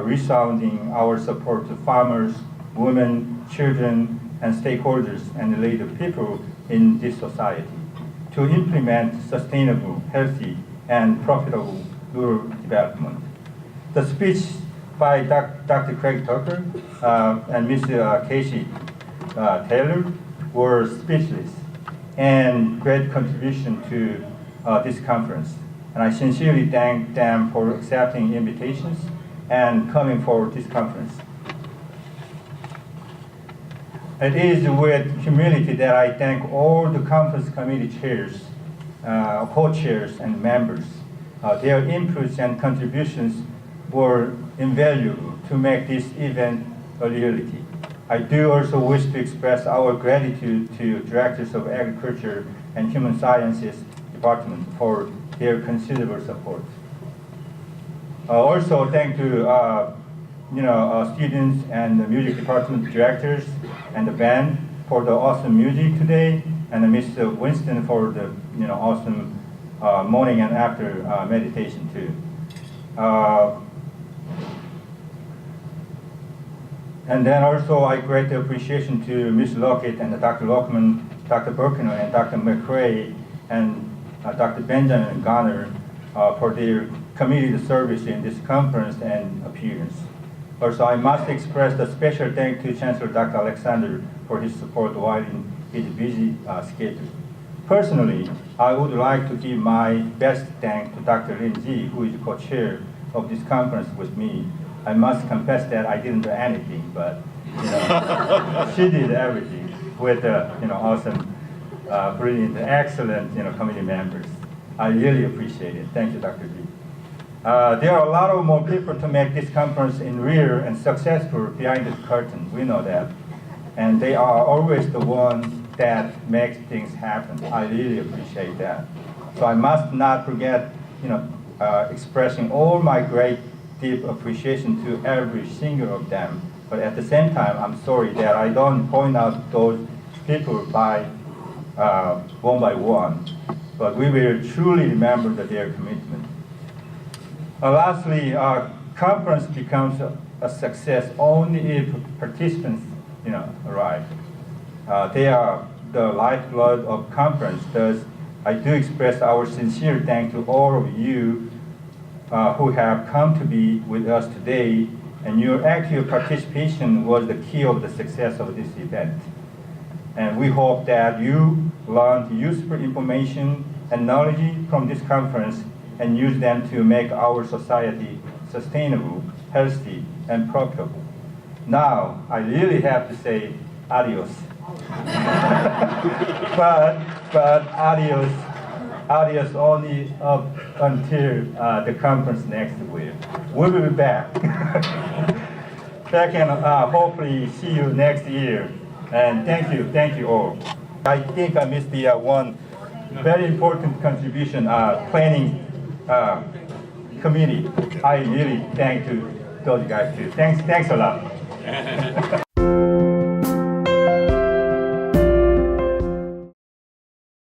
resounding our support to farmers, women, children, and stakeholders and related people in this society to implement sustainable, healthy, and profitable rural development. The speech by Dr. Craig Tucker and Ms. Casey Taylor were speechless and great contribution to this conference. And I sincerely thank them for accepting invitations and coming for this conference. It is with humility that I thank all the conference committee chairs, co-chairs, and members. Their inputs and contributions were invaluable to make this event a reality. I do also wish to express our gratitude to Directors of Agriculture and Human Sciences Department for their considerable support. Also, thank to students and the music department directors and the band for the awesome music today, and Mr. Winston for the awesome morning and after meditation too. And then also I great appreciation to Ms. Lockett and Dr. Lockman, Dr. Burkino, and Dr. McRae, and Dr. Benjamin Garner for their community service in this conference and appearance. Also, I must express a special thanks to Chancellor Dr. Alexander for his support while in his busy schedule. Personally, I would like to give my best thanks to Dr. Lin Ji, who is co-chair of this conference with me. I must confess that I didn't do anything, but she did everything with awesome, brilliant, excellent committee members. I really appreciate it. Thank you, Dr. Ji. There are a lot of more people to make this conference in real and successful behind the curtain. We know that. And they are always the ones that makes things happen. I really appreciate that. So I must not forget, expressing all my great, deep appreciation to every single of them. But at the same time, I'm sorry that I don't point out those people by one by one. But we will truly remember their commitment. Lastly, our conference becomes a success only if participants, arrive. They are the lifeblood of conference. Thus, I do express our sincere thanks to all of you who have come to be with us today, and your active participation was the key of the success of this event. And we hope that you learned useful information and knowledge from this conference and use them to make our society sustainable, healthy, and profitable. Now, I really have to say adios. but adios only up until the conference next week. We will be back. And hopefully see you next year. And thank you all. I think I missed the one very important contribution, planning committee. I really thank to those guys too. Thanks a lot.